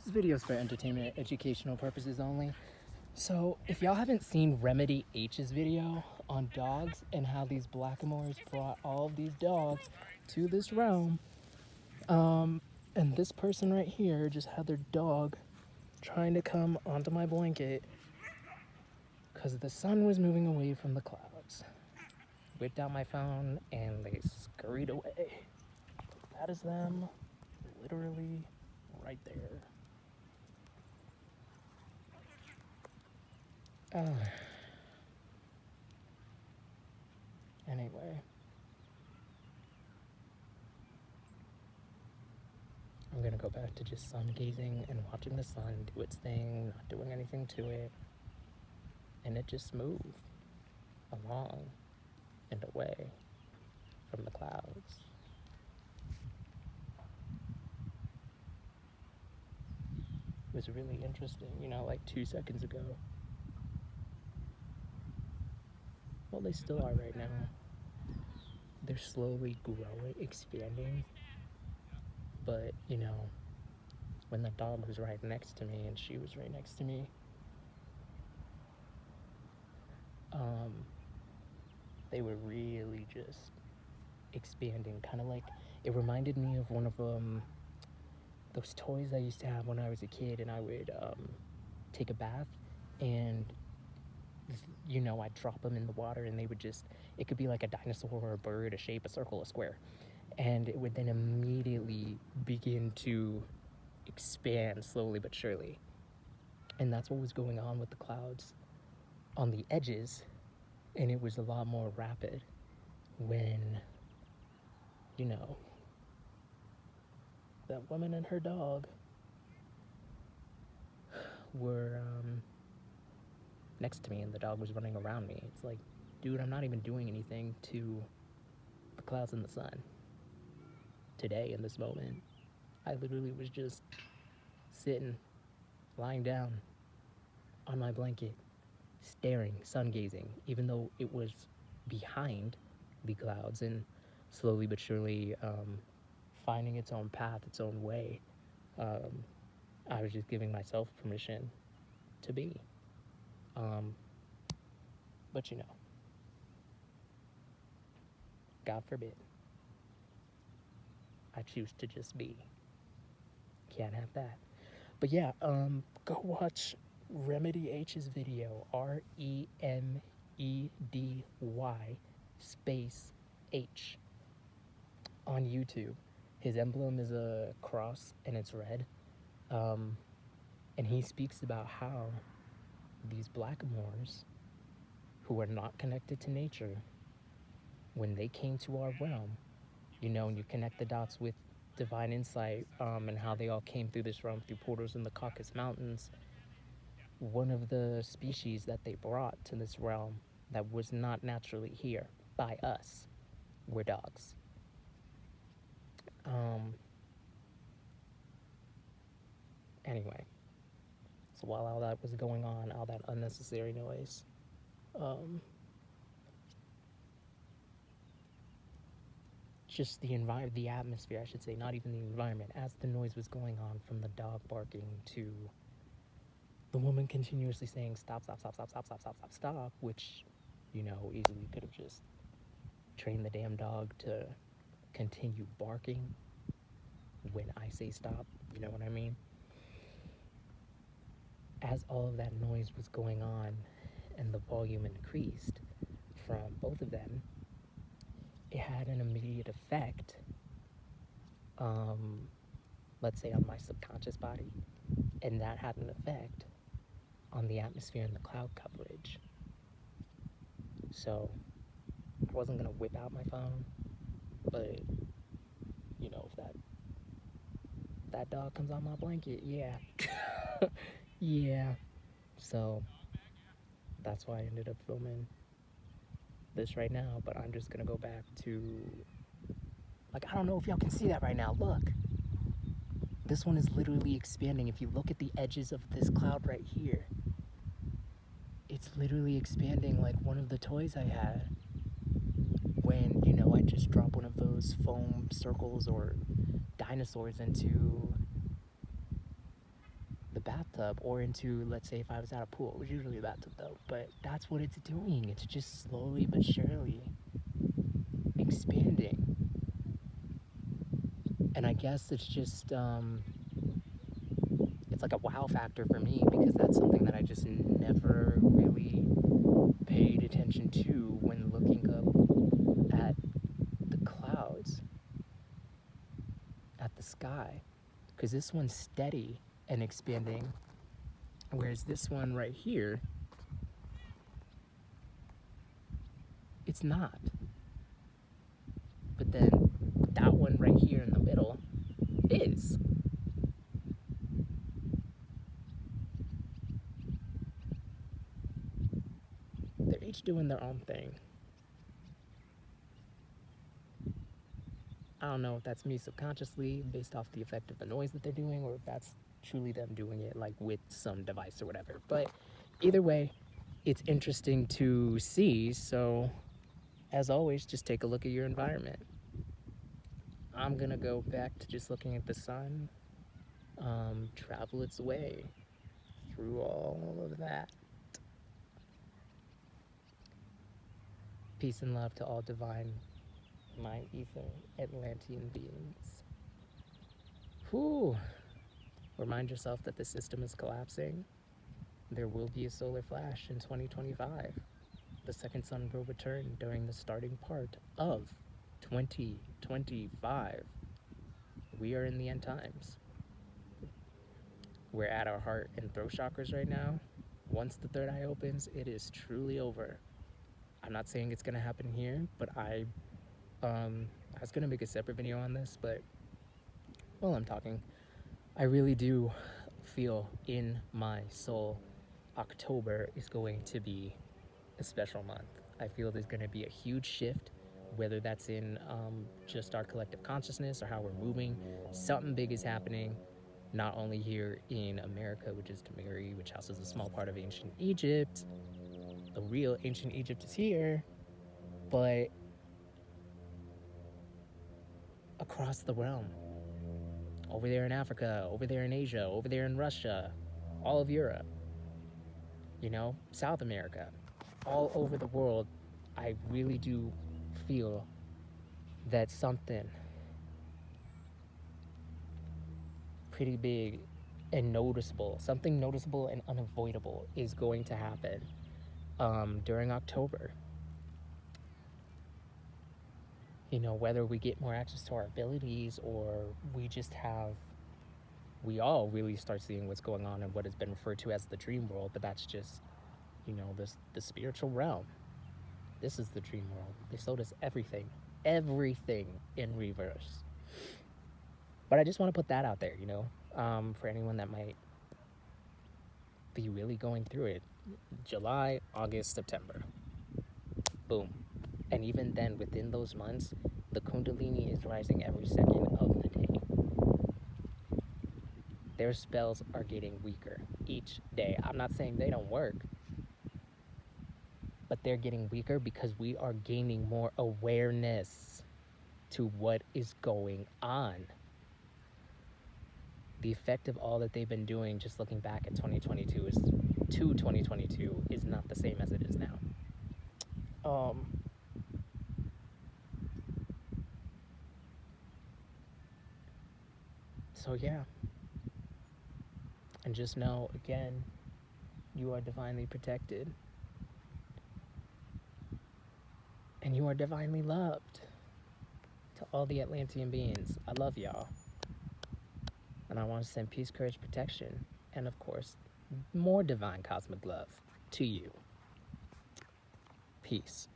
This video is for entertainment and educational purposes only. So if y'all haven't seen Remedy H's video on dogs and how these blackamoors brought all of these dogs to this realm, and this person right here just had their dog trying to come onto my blanket because the sun was moving away from the clouds. Whipped out my phone and they scurried away. That is them, literally right there. Anyway, I'm gonna go back to just sun gazing and watching the sun do its thing, not doing anything to it, and it just move along and away from the clouds. It was really interesting, like 2 seconds ago. Well, they still are right now. They're slowly growing, expanding. But, when the dog was right next to me and she was right next to me, they were really just expanding. Kind of like, it reminded me of one of those toys I used to have when I was a kid, and I would take a bath and I'd drop them in the water and they would just, it could be like a dinosaur or a bird, a shape, a circle, a square, and it would then immediately begin to expand slowly but surely. And that's what was going on with the clouds on the edges, and it was a lot more rapid when that woman and her dog were next to me and the dog was running around me. It's like, dude, I'm not even doing anything to the clouds and the sun today in this moment. I literally was just sitting, lying down on my blanket, staring, sun gazing, even though it was behind the clouds and slowly but surely finding its own path, its own way. I was just giving myself permission to be. But God forbid, I choose to just be. Can't have that. But yeah, go watch Remedy H's video, REMEDY space H on YouTube. His emblem is a cross and it's red. And he speaks about how these blackamoors who are not connected to nature, when they came to our realm, and you connect the dots with divine insight, and how they all came through this realm through portals in the Caucasus Mountains, one of the species that they brought to this realm that was not naturally here by us were dogs. Anyway, so while all that was going on, all that unnecessary noise, just the atmosphere, I should say, not even the environment, as the noise was going on from the dog barking to the woman continuously saying, stop, stop, stop, stop, stop, stop, stop, stop, stop, which, easily could have just trained the damn dog to continue barking when I say stop, you know what I mean? As all of that noise was going on and the volume increased from both of them, it had an immediate effect, let's say on my subconscious body, and that had an effect on the atmosphere and the cloud coverage. So I wasn't gonna whip out my phone, but if that dog comes on my blanket, yeah. Yeah. So that's why I ended up filming this right now, but I'm just gonna go back to, I don't know if y'all can see that right now. Look, this one is literally expanding. If you look at the edges of this cloud right here, it's literally expanding like one of the toys I had when I just dropped one of those foam circles or dinosaurs into bathtub or into, let's say if I was at a pool, it was usually a bathtub though, but that's what it's doing. It's just slowly but surely expanding. And I guess it's just, it's like a wow factor for me because that's something that I just never really paid attention to when looking up at the clouds, at the sky. Because this one's steady and expanding, whereas this one right here, it's not. But then that one right here in the middle is. They're each doing their own thing. I don't know if that's me subconsciously based off the effect of the noise that they're doing, or if that's truly them doing it like with some device or whatever. But either way, it's interesting to see. So as always, just take a look at your environment. I'm gonna go back to just looking at the sun, travel its way through all of that. Peace and love to all divine, my ether, Atlantean beings. Whew. Remind yourself that the system is collapsing. There will be a solar flash in 2025. The second sun will return during the starting part of 2025. We are in the end times. We're at our heart and throat chakras right now. Once the third eye opens, it is truly over. I'm not saying it's gonna happen here, but I was gonna make a separate video on this, but while I'm talking, I really do feel in my soul October is going to be a special month. I feel there's going to be a huge shift, whether that's in just our collective consciousness or how we're moving. Something big is happening, not only here in America, which is Tamiri, which houses a small part of ancient Egypt. The real ancient Egypt is here, but across the realm. Over there in Africa, over there in Asia, over there in Russia, all of Europe, you know, South America, all over the world. I really do feel that something pretty big and noticeable, something noticeable and unavoidable is going to happen during October. You know, whether we get more access to our abilities or we all really start seeing what's going on in what has been referred to as the dream world, but that's just, you know, the spiritual realm. This is the dream world. They sold us everything in reverse. But I just want to put that out there, you know, for anyone that might be really going through it. July, August, September. Boom. And even then, within those months, the Kundalini is rising every second of the day. Their spells are getting weaker each day. I'm not saying they don't work, but they're getting weaker because we are gaining more awareness to what is going on. The effect of all that they've been doing, just looking back at 2022 is not the same as it is now. So yeah, and just know, again, you are divinely protected and you are divinely loved. To all the Atlantean beings, I love y'all, and I want to send peace, courage, protection, and of course, more divine cosmic love to you. Peace.